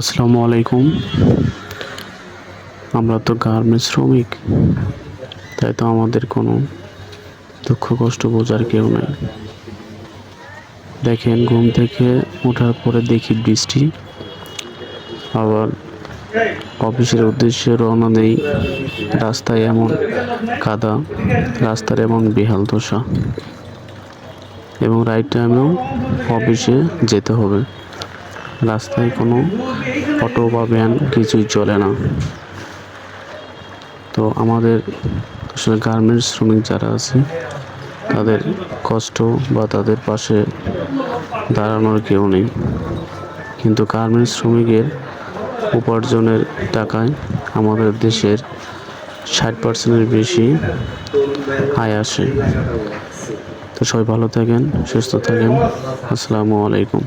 আসসালামু আলাইকুম। আমরা তো গার্মেন্টস শ্রমিক, তাই তো আমাদের কোনো দুঃখ কষ্ট বোঝার কেউ নেই। দেখেন, ঘুম থেকে ওঠার পরে দেখি বৃষ্টি, আবার অফিসের উদ্দেশ্যে রওনা দেই, রাস্তায় এমন কাদা, রাস্তার এমন বেহাল দশা, এবং রাইট টাইমেও অফিসে যেতে হবে। রাস্তায় কোনো অটো বা ভ্যান কিছুই চলে না। তো আমাদের আসলে গার্মেন্টস শ্রমিক যারা আছে, তাদের কষ্ট বা তাদের পাশে দাঁড়ানোর কেউ নেই। কিন্তু গার্মেন্টস শ্রমিকের উপার্জনের টাকায় আমাদের দেশের 60%-এর বেশি আয় আসে। তো সবাই ভালো থাকেন, সুস্থ থাকেন। আসসালামু আলাইকুম।